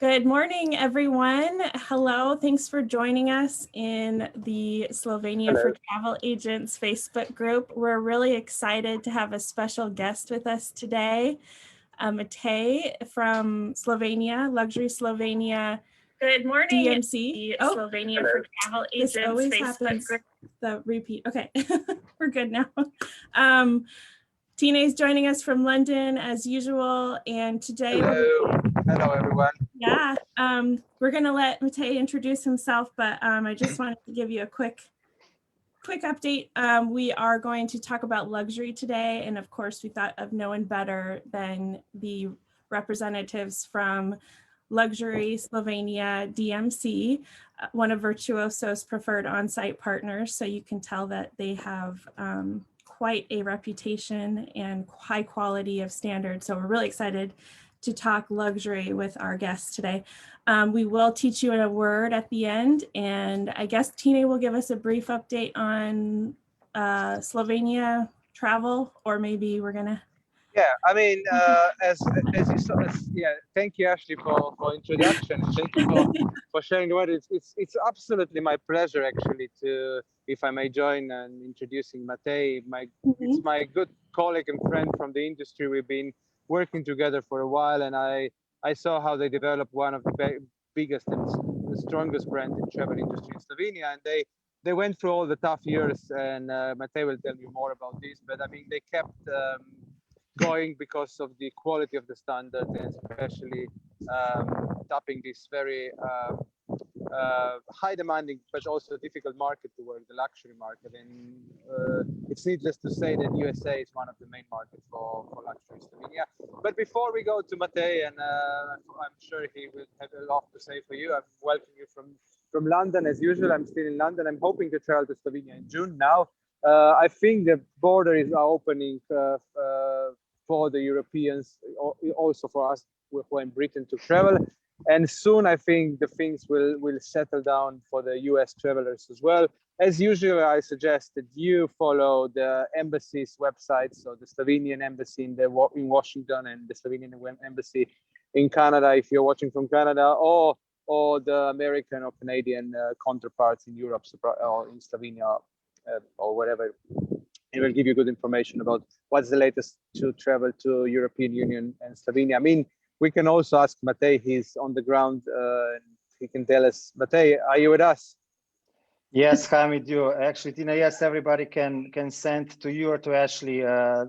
Good morning, everyone. Hello, thanks for joining us in the Slovenia for Travel Agents Facebook group. We're really excited to have a special guest with us today, Matej from Slovenia, Luxury Slovenia Good morning, DMC. Slovenia for Travel Agents Facebook group. The repeat. Okay, we're good now. Tine is joining us from London as usual, and today Hello everyone. Yeah, we're going to let Matej introduce himself, but I just wanted to give you a quick update. We are going to talk about luxury today, and of course we thought of no one better than the representatives from Luxury Slovenia DMC, one of Virtuoso's preferred on-site partners, so you can tell that they have quite a reputation and high quality of standards. So we're really excited to talk luxury with our guests today. We will teach you a word at the end, and I guess Tine will give us a brief update on Slovenia travel, or maybe we're gonna. Yeah, I mean, as you saw, thank you, Ashley, for introduction. Thank you for sharing the word. It's absolutely my pleasure, actually, to, if I may join and introducing Matej. It's my good colleague and friend from the industry. We've been working together for a while, and I saw how they developed one of the biggest and the strongest brands in travel industry in Slovenia, and they went through all the tough years, and Matej will tell you more about this, but I mean, they kept going because of the quality of the standard, and especially tapping this very high demanding but also difficult market to work, the luxury market. And it's needless to say that USA is one of the main markets for luxury Slovenia. But before we go to Matej, and I'm sure he will have a lot to say for you. I'm welcoming you from London as usual. I'm still in London. I'm hoping to travel to Slovenia in June now. I think the border is opening for the Europeans, also for us who are in Britain, to travel. And soon I think the things will settle down for the US travelers as well. As usual, I suggest that you follow the embassy's websites, so the Slovenian embassy in Washington and the Slovenian embassy in Canada, if you're watching from Canada, or the American or Canadian counterparts in Europe or in Slovenia or whatever. It will give you good information about what's the latest to travel to European Union and Slovenia. I mean, we can also ask Matej, he's on the ground, and he can tell us. Matej, are you with us? Yes, I'm with you. Actually, Tina, yes, everybody can send to you or to Ashley a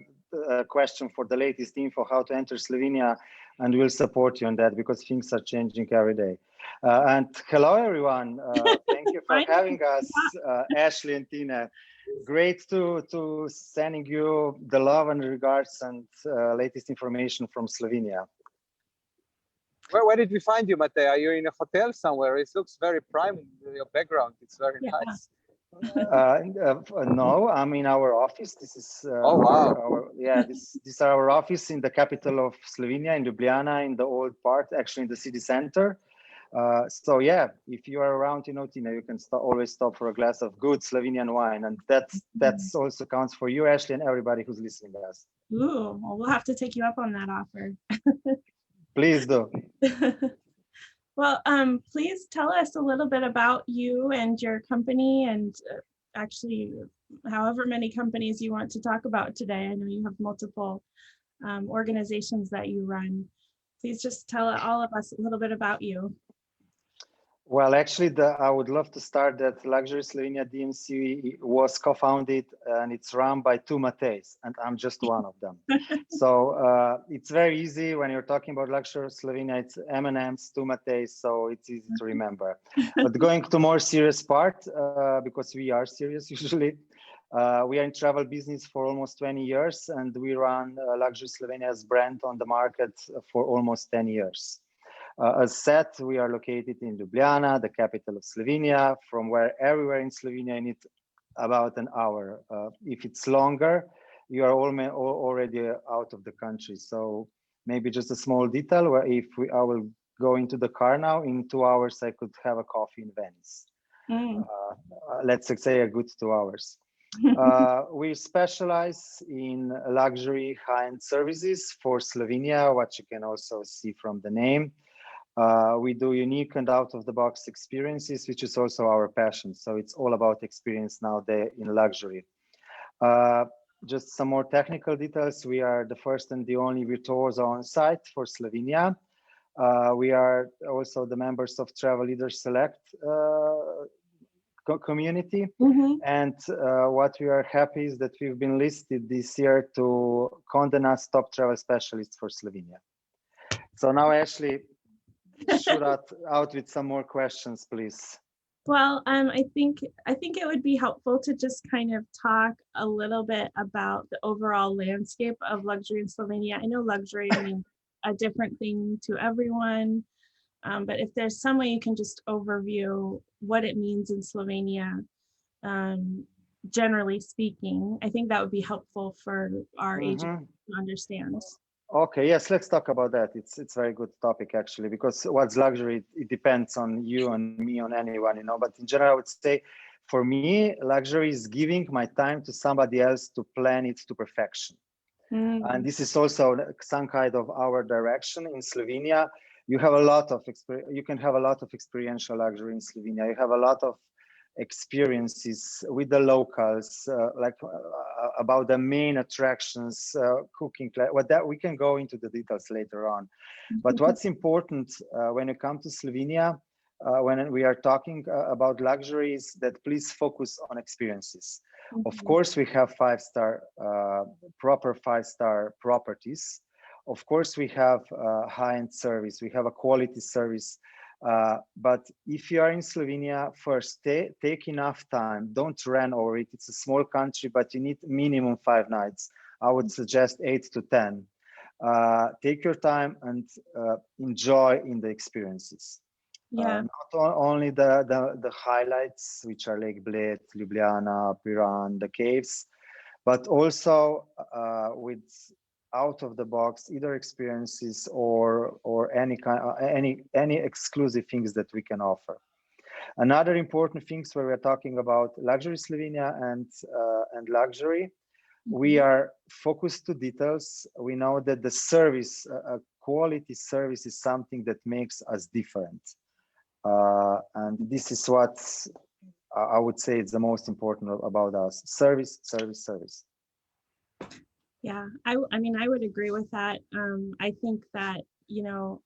question for the latest info, how to enter Slovenia, and we'll support you on that because things are changing every day. And hello, everyone. Thank you for having us, Ashley and Tina. Great to sending you the love and regards and latest information from Slovenia. Where did we find you, Matej? Are you in a hotel somewhere? It looks very prime, your background. It's very nice. No, I'm in our office. This is oh wow. This is our office in the capital of Slovenia, in Ljubljana, in the old part, actually in the city center. So yeah, if you are around, Tina, you can always stop for a glass of good Slovenian wine, and that's also counts for you, Ashley, and everybody who's listening to us. Ooh, well, we'll have to take you up on that offer. Please do. Well, please tell us a little bit about you and your company, and actually however many companies you want to talk about today. I know you have multiple organizations that you run. Please just tell all of us a little bit about you. Well, actually, I would love to start that Luxury Slovenia DMC was co-founded, and it's run by two Matejs, and I'm just one of them. So it's very easy when you're talking about Luxury Slovenia. It's M&M's, two Matejs, so it's easy to remember. But going to more serious part, because we are serious usually, we are in travel business for almost 20 years, and we run Luxury Slovenia's brand on the market for almost 10 years. As said, we are located in Ljubljana, the capital of Slovenia, from where everywhere in Slovenia in it about an hour. If it's longer, you are already out of the country. So maybe just a small detail where I will go into the car now, in 2 hours, I could have a coffee in Venice. Let's say a good 2 hours. We specialize in luxury high-end services for Slovenia, what you can also see from the name. We do unique and out-of-the-box experiences, which is also our passion. So it's all about experience nowadays in luxury. Just some more technical details. We are the first and the only virtuoso on site for Slovenia. We are also the members of Travel Leaders Select community. And what we are happy is that we've been listed this year to Condé Nast Top Travel Specialists for Slovenia. So now, Ashley, shoot out with some more questions, please. Well, I think it would be helpful to just kind of talk a little bit about the overall landscape of luxury in Slovenia. I know luxury means a different thing to everyone, but if there's some way you can just overview what it means in Slovenia, generally speaking, I think that would be helpful for our agents to understand. Okay, yes, let's talk about that. It's a very good topic, actually, because what's luxury, it depends on you and me, on anyone, you know, but in general, I would say, for me, luxury is giving my time to somebody else to plan it to perfection. And this is also some kind of our direction in Slovenia. You have a lot of you can have a lot of experiential luxury in Slovenia. You have a lot of experiences with the locals, about the main attractions, cooking, what that we can go into the details later on. But what's important when you come to Slovenia, when we are talking about luxury, is that please focus on experiences. Of course, we have proper five-star properties. Of course, we have high-end service. We have a quality service. But if you are in Slovenia, first take enough time. Don't run over it. It's a small country, but you need minimum 5 nights. I would suggest 8 to 10. Take your time and enjoy in the experiences. Not only the highlights, which are Lake Bled, Ljubljana, Piran, the caves, but also with out of the box either experiences or any kind any exclusive things that we can offer. Another important things where we're talking about luxury Slovenia and luxury, we are focused to details. We know that the service, quality service, is something that makes us different, and this is what I would say is the most important about us: service, service, service. Yeah, I mean, I would agree with that. I think that, you know,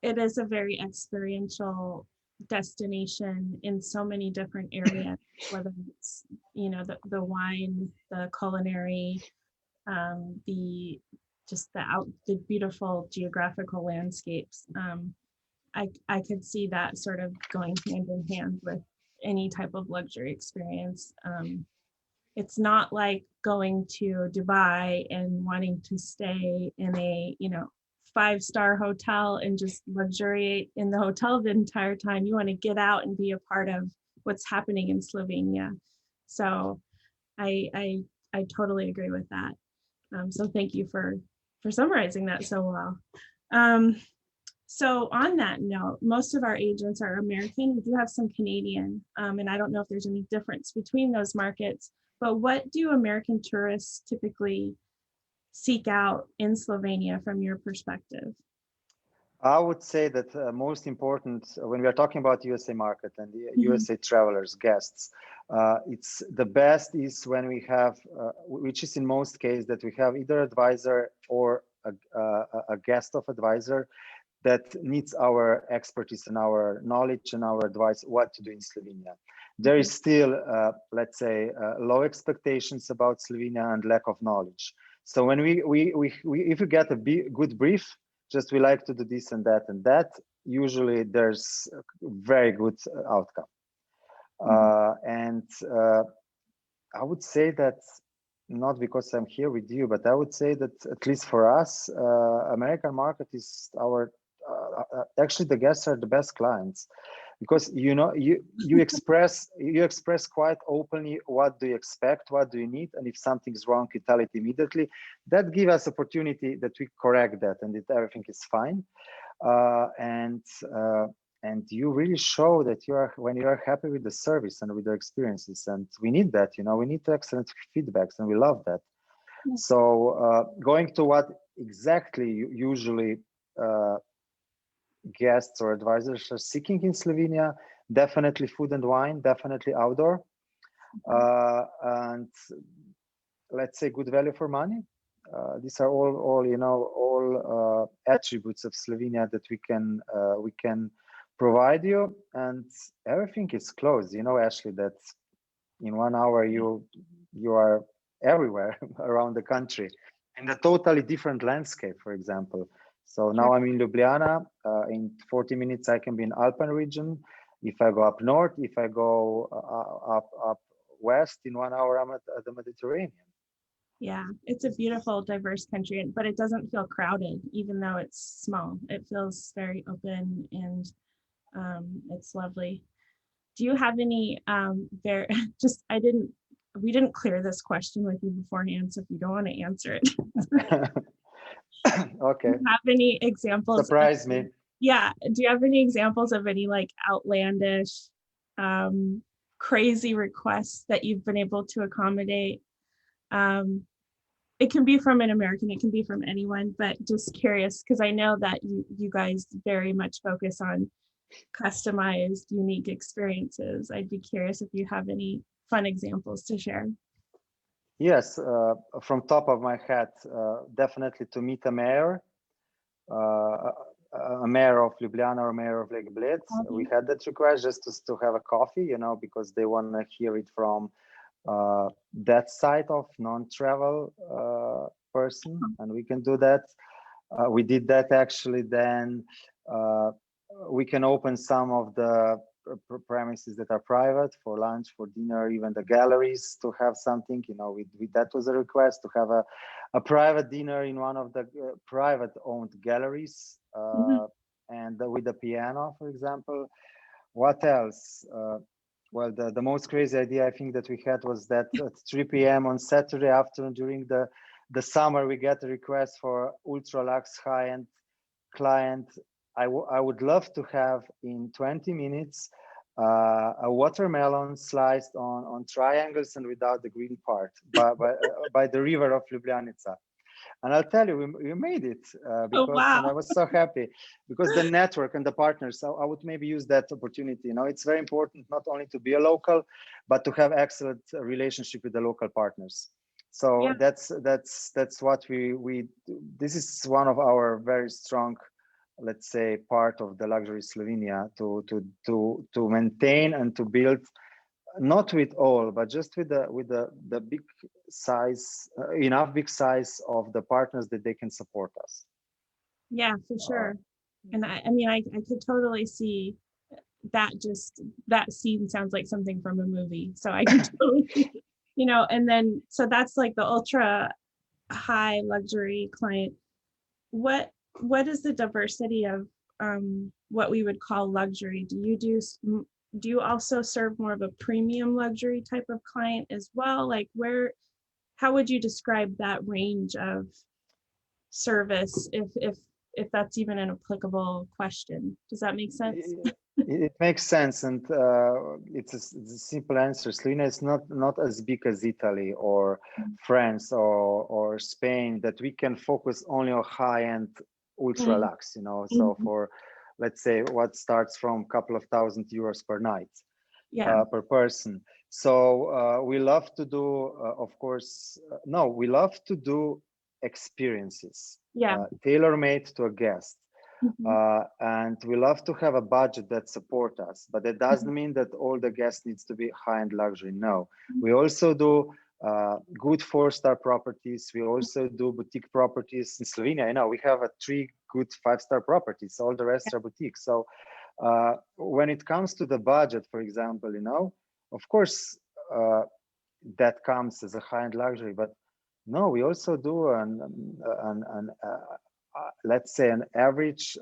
it is a very experiential destination in so many different areas, whether it's, you know, the wine, the culinary, the beautiful geographical landscapes. I could see that sort of going hand in hand with any type of luxury experience. It's not like going to Dubai and wanting to stay in a, you know, 5-star hotel and just luxuriate in the hotel the entire time. You want to get out and be a part of what's happening in Slovenia. So I totally agree with that. So thank you for summarizing that so well. So on that note, most of our agents are American. We do have some Canadian, and I don't know if there's any difference between those markets. But what do American tourists typically seek out in Slovenia from your perspective? I would say that most important when we are talking about USA market and the USA travelers, guests, it's the best is when we have, which is in most cases that we have either advisor or a guest of advisor that needs our expertise and our knowledge and our advice what to do in Slovenia. There is still, let's say, low expectations about Slovenia and lack of knowledge. So when we if we get a good brief, just we like to do this and that, usually there's a very good outcome. And I would say that, not because I'm here with you, but I would say that at least for us, American market is our, actually the guests are the best clients. Because you know you express quite openly what do you expect, what do you need, and if something's wrong, you tell it immediately. That gives us opportunity that we correct that, and that everything is fine. And you really show that when you are happy with the service and with the experiences, and we need that. You know, we need excellent feedbacks, and we love that. So going to what exactly you usually guests or advisors are seeking in Slovenia. Definitely food and wine, definitely outdoor, and let's say good value for money. These are all attributes of Slovenia that we can provide you, and everything is close. Ashley, that in 1 hour you are everywhere around the country in a totally different landscape, for example. So now I'm in Ljubljana. In 40 minutes I can be in Alpine region. If I go up north, if I go up west, in 1 hour I'm at the Mediterranean. Yeah, it's a beautiful, diverse country, but it doesn't feel crowded, even though it's small. It feels very open, and it's lovely. Do you have any we didn't clear this question with you beforehand, so if you don't want to answer it. Okay. Do you have any examples? Surprise me. Yeah. Do you have any examples of any like outlandish, crazy requests that you've been able to accommodate? It can be from an American, it can be from anyone, but just curious, because I know that you guys very much focus on customized, unique experiences. I'd be curious if you have any fun examples to share. Yes, from top of my head, definitely to meet a mayor of Ljubljana or mayor of Lake Bled. We had that request just to have a coffee, because they want to hear it from that side of non-travel person, and we can do that. We did that actually. Then we can open some of the premises that are private for lunch, for dinner, even the galleries to have something. That was a request to have a private dinner in one of the private-owned galleries, and with a piano, for example. What else? Well, the most crazy idea I think that we had was that at 3 p.m. on Saturday afternoon during the summer, we get a request for ultra luxe high-end client. I would love to have in 20 minutes a watermelon sliced on triangles and without the green part by the river of Ljubljanica. And I'll tell you, we made it and I was so happy because the network and the partners, I would maybe use that opportunity. It's very important not only to be a local, but to have excellent relationship with the local partners. So that's what we this is one of our very strong, let's say, part of the Luxury Slovenia to maintain and to build, not with all, but just with the big size, enough big size of the partners that they can support us. Yeah, for sure. And I mean, I could totally see that. Just that scene sounds like something from a movie. So I could totally, and then, so that's like the ultra high luxury client. What is the diversity of what we would call luxury? Do you also serve more of a premium luxury type of client as well? Like how would you describe that range of service, if that's even an applicable question? Does that make sense? It makes sense, and it's a simple answer. Slovenia is not as big as Italy or France or Spain that we can focus only on high-end ultra lux, so for, let's say, what starts from a couple of €1,000 per night, per person. So we love to do, we love to do experiences, tailor-made to a guest. And we love to have a budget that supports us, but that doesn't mean that all the guests needs to be high-end luxury. No, we also do good 4-star properties. We also do boutique properties in Slovenia. We have 3 good 5-star properties. All the rest are boutiques. So when it comes to the budget, for example, of course, that comes as a high-end luxury, but no, we also do let's say an average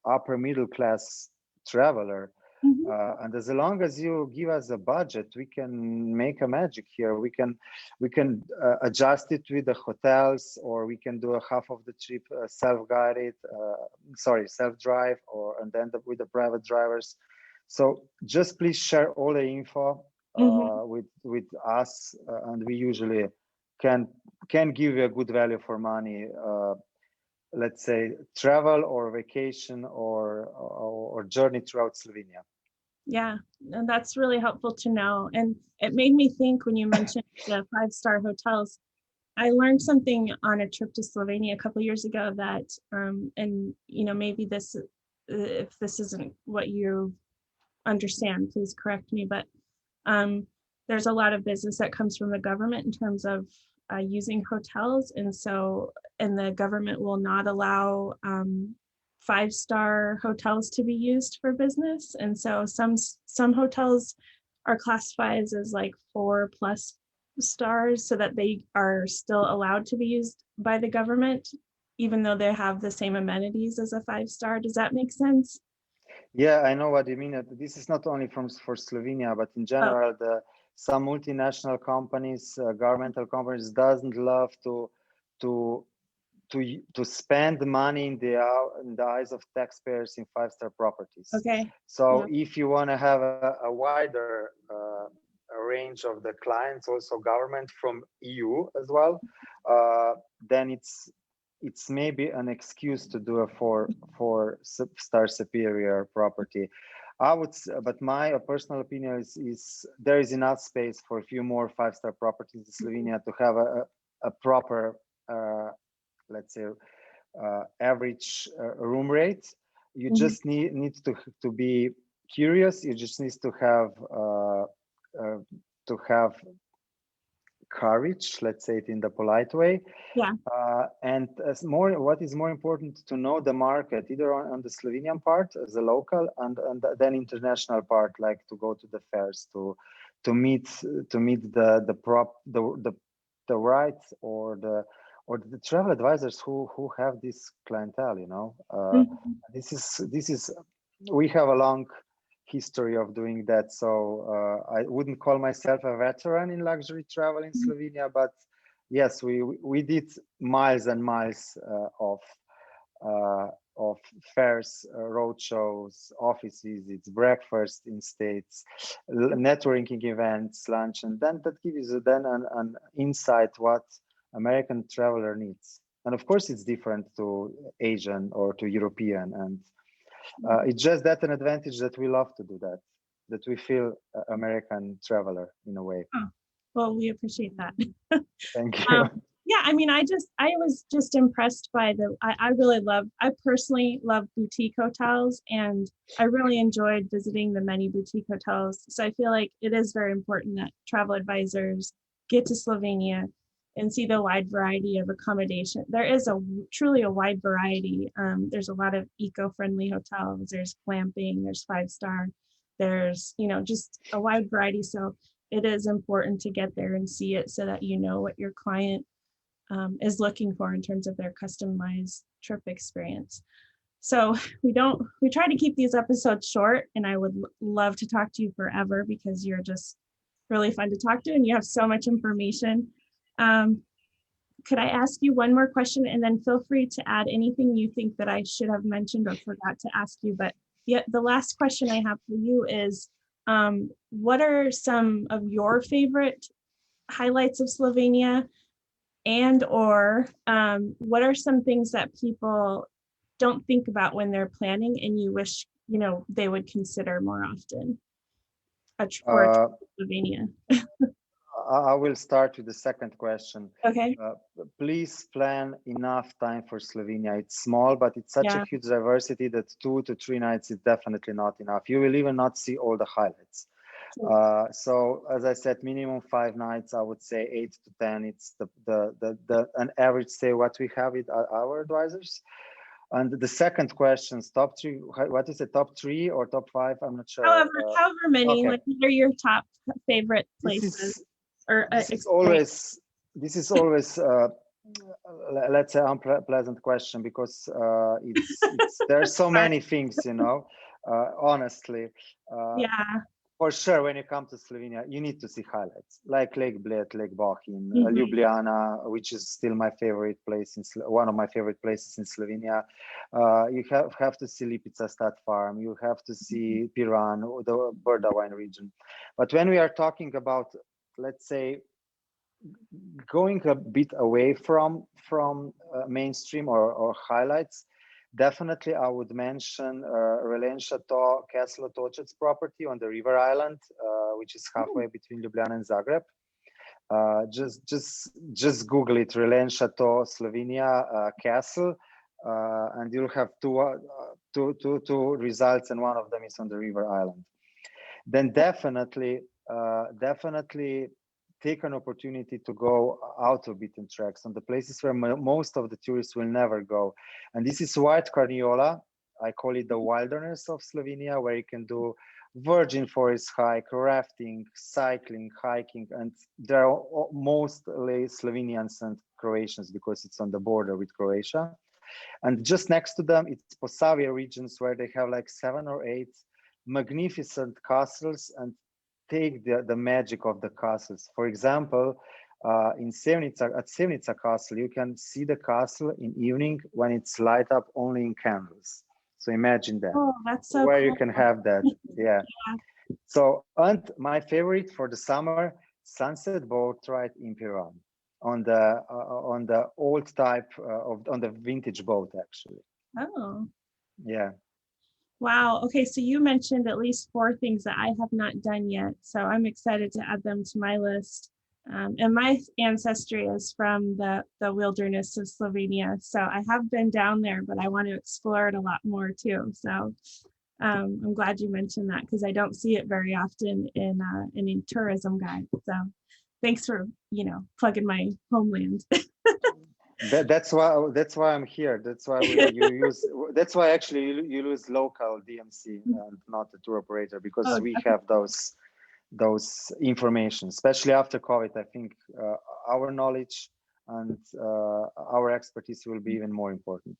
upper middle class traveler. And as long as you give us a budget, we can make a magic here. We can adjust it with the hotels, or we can do a half of the trip self-guided, self-drive, and then with the private drivers. So just please share all the info with us, and we usually can give you a good value for money let's say, travel or vacation or journey throughout Slovenia. Yeah, and that's really helpful to know. And it made me think when you mentioned the 5-star hotels, I learned something on a trip to Slovenia a couple of years ago that, and maybe this, if this isn't what you understand, please correct me, but there's a lot of business that comes from the government in terms of using hotels. And the government will not allow 5-star hotels to be used for business. And so some hotels are classified as like 4+ stars so that they are still allowed to be used by the government, even though they have the same amenities as a 5-star. Does that make sense? Yeah, I know what you mean. This is not only for Slovenia, but in general, some multinational companies, governmental companies, doesn't love to spend money in the eyes of taxpayers in 5-star properties. Okay. So if you want to have a wider range of the clients, also government from EU as well, then it's maybe an excuse to do a 4-star superior property. But my personal opinion is there is enough space for a few more 5-star properties in Slovenia to have a proper, let's say, average room rate. You just need to be curious. You just need to have courage, let's say it in the polite way. Yeah. And what is more important to know the market, either on the Slovenian part as a local and then international part, like to go to the fairs, to meet the right or the travel advisors who have this clientele. This is we have a long history of doing that, so I wouldn't call myself a veteran in luxury travel in Slovenia, but yes, we did miles and miles of fairs, road shows, office visits, breakfast in states, networking events, lunch, and then that gives you then an insight what American traveler needs. And of course, it's different to Asian or to European, and it's just that an advantage that we love to do that we feel American traveler in a way. Oh, well, we appreciate that. Thank you. Yeah, I mean, I was just impressed by I personally love boutique hotels, and I really enjoyed visiting the many boutique hotels. So I feel like it is very important that travel advisors get to Slovenia and see the wide variety of accommodation. There is truly a wide variety. There's a lot of eco-friendly hotels, there's glamping, there's 5-star, there's, just a wide variety. So it is important to get there and see it so that you know what your client is looking for in terms of their customized trip experience. So we try to keep these episodes short, and I would love to talk to you forever because you're just really fun to talk to and you have so much information. Could I ask you one more question, and then feel free to add anything you think that I should have mentioned or forgot to ask you. But the last question I have for you is, what are some of your favorite highlights of Slovenia, and or what are some things that people don't think about when they're planning and you wish they would consider more often for a trip to Slovenia? I will start with the second question. Okay. Please plan enough time for Slovenia. It's small, but it's such a huge diversity that 2 to 3 nights is definitely not enough. You will even not see all the highlights. So as I said, minimum 5 nights, I would say 8 to 10. It's an average stay what we have with our advisors. And the second question, top 3, what is it, top 3 or top 5? I'm not sure. However many, okay. Like, what are your top favorite places? This is always let's say unpleasant question, because there's so many things, honestly. For sure, when you come to Slovenia, you need to see highlights like Lake Bled, Lake Bohinj, Ljubljana, which is still my favorite place, one of my favorite places in Slovenia. You have to see Lipica Stud Farm. You have to see Piran, the Brda wine region. But when we are talking about, let's say, going a bit away from mainstream or highlights, definitely I would mention Relent Chateau Castle Otočec property on the River Island, which is halfway between Ljubljana and Zagreb. Just Google it, Relent Chateau Slovenia Castle, and you'll have two results, and one of them is on the River Island. Then definitely take an opportunity to go out of beaten tracks on the places where most of the tourists will never go. And this is White Carniola. I call it the wilderness of Slovenia, where you can do virgin forest hike, rafting, cycling, hiking, and there are mostly Slovenians and Croatians because it's on the border with Croatia. And just next to them, it's Posavia regions, where they have like 7 or 8 magnificent castles, and take the magic of the castles. For example, in Sevnica Castle, you can see the castle in evening when it's light up only in candles. So imagine that. Oh, that's so where cool. you can have that. Yeah. So, and my favorite for the summer, sunset boat ride in Piran on the old type on the vintage boat, actually. Oh. Yeah. Wow. Okay, so you mentioned at least 4 things that I have not done yet. So I'm excited to add them to my list. And my ancestry is from the wilderness of Slovenia. So I have been down there, but I want to explore it a lot more too. So I'm glad you mentioned that, because I don't see it very often in tourism guides. So thanks for, plugging my homeland. That's why I'm here. That's why that's why actually you use local DMC and not the tour operator, because we have those information, especially after COVID. I think our knowledge and our expertise will be even more important.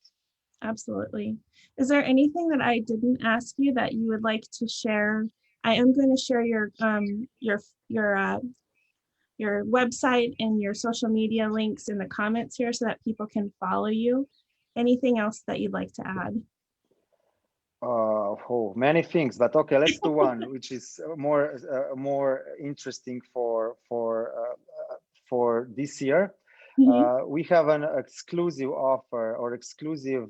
Absolutely. Is there anything that I didn't ask you that you would like to share? I am going to share your website and your social media links in the comments here so that people can follow you. Anything else that you'd like to add? Many things, but okay, let's do one which is more interesting for this year. Mm-hmm. We have an exclusive offer or exclusive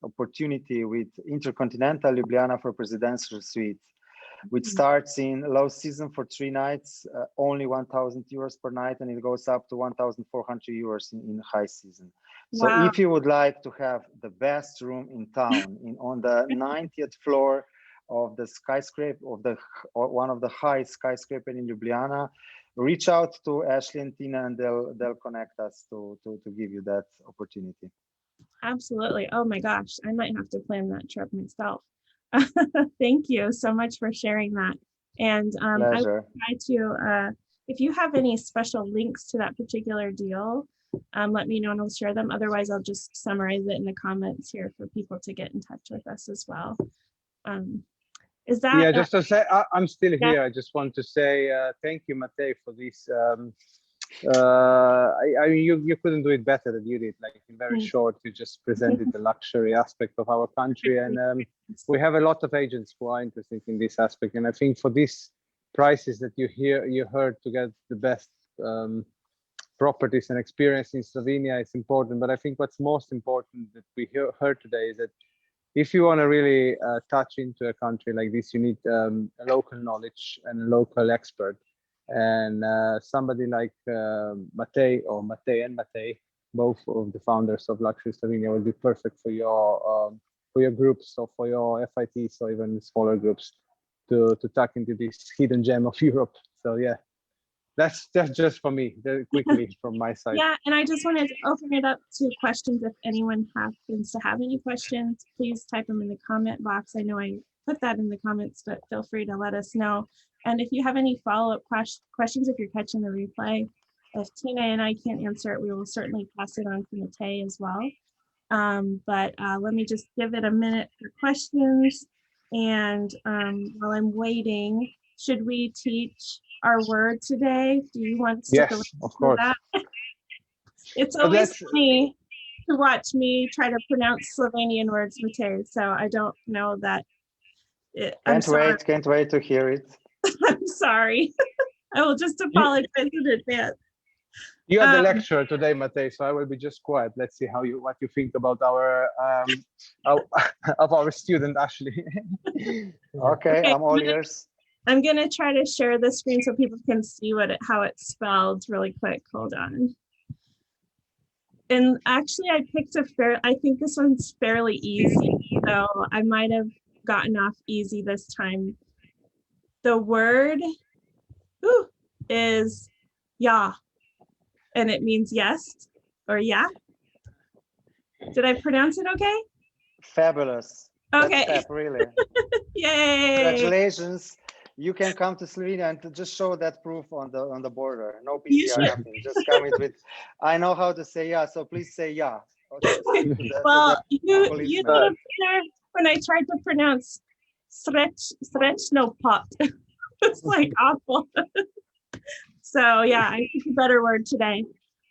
opportunity with Intercontinental Ljubljana for Presidential Suite, which starts in low season for 3 nights, only 1,000 euros per night, and it goes up to 1,400 euros in high season. So wow. If you would like to have the best room in town, on the 90th floor of the skyscraper, one of the highest skyscraper in Ljubljana, reach out to Ashley and Tine, and they'll connect us to give you that opportunity. Absolutely. Oh my gosh, I might have to plan that trip myself. Thank you so much for sharing that. And I will try to, if you have any special links to that particular deal, let me know and I'll share them. Otherwise, I'll just summarize it in the comments here for people to get in touch with us as well. Is that? Yeah, just to say, I'm still here. I just want to say thank you, Matej, for this. I mean, you couldn't do it better than you did. Like in very short, you just presented the luxury aspect of our country, and we have a lot of agents who are interested in this aspect. And I think for these prices that you heard to get the best properties and experience in Slovenia, it's important. But I think what's most important that we heard today is that if you want to really touch into a country like this, you need a local knowledge and a local expert. And somebody like Matej or Matej, both of the founders of Luxury Slovenia, will be perfect for your groups or for your FITs or even smaller groups to tuck into this hidden gem of Europe. So yeah, that's just for me, very quickly from my side. Yeah, and I just wanted to open it up to questions. If anyone happens to have any questions, please type them in the comment box. I know I put that in the comments, but feel free to let us know. And if you have any follow-up questions, if you're catching the replay, if Tine and I can't answer it, we will certainly pass it on to Matej as well. But let me just give it a minute for questions. And while I'm waiting, should we teach our word today? Do you want to stick around? Yes, of course. That? It's always funny to watch me try to pronounce Slovenian words, Matej. So I don't know that. Can't wait to hear it. I'm sorry. I will just apologize in advance. You are the lecturer today, Matej, so I will be just quiet. Let's see what you think about our of our student Ashley. Okay, I'm all ears. I'm gonna try to share the screen so people can see how it's spelled really quick. Hold on. And actually, I picked I think this one's fairly easy, so I might have gotten off easy this time. The word is ja, and it means yes or yeah. Did I pronounce it okay? Fabulous. Okay. That's fab, really. Yay. Congratulations. You can come to Slovenia and to just show that proof on the border. No PCR, nothing. Just come with. I know how to say yeah, so please say yeah. Well, you know when I tried to pronounce srečno pot. It's like awful. So yeah, I think a better word today.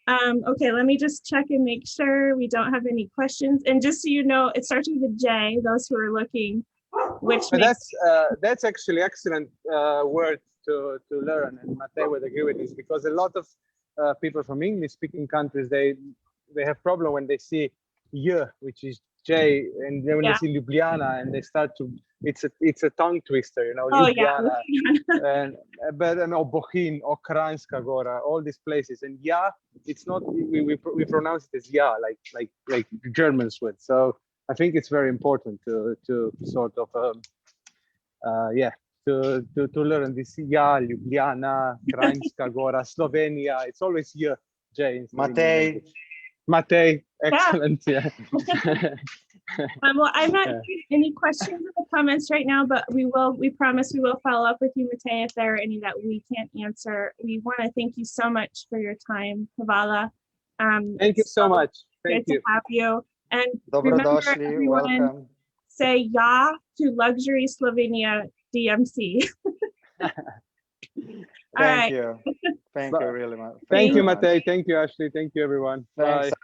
Okay, let me just check and make sure we don't have any questions. And just so you know, it starts with a J, those who are looking, which that's actually excellent word to learn, and Matej would agree with this, because a lot of people from English-speaking countries, they have problem when they see Y, which is J, and then when they see Ljubljana, and they start to, it's a tongue twister, you know, Ljubljana, but Bohinj, or Kranjska Gora, all these places, and ja, it's not, we pronounce it as ja, like Germans would. So I think it's very important to sort of to learn this ja, Ljubljana, Kranjska Gora, Slovenia. It's always J. Matej, excellent. Yeah. Well, I'm not seeing any questions in the comments right now, but we promise we will follow up with you, Matej, if there are any that we can't answer. We want to thank you so much for your time, Kavala. Thank you so much. Thank you. To have you. And Dobrodošli, remember, everyone, welcome. say ja to Luxury Slovenia DMC. Thank you. Thank you, really much. Thank you, Matej. Thank you, Ashley. Thank you, everyone. Thanks. Bye.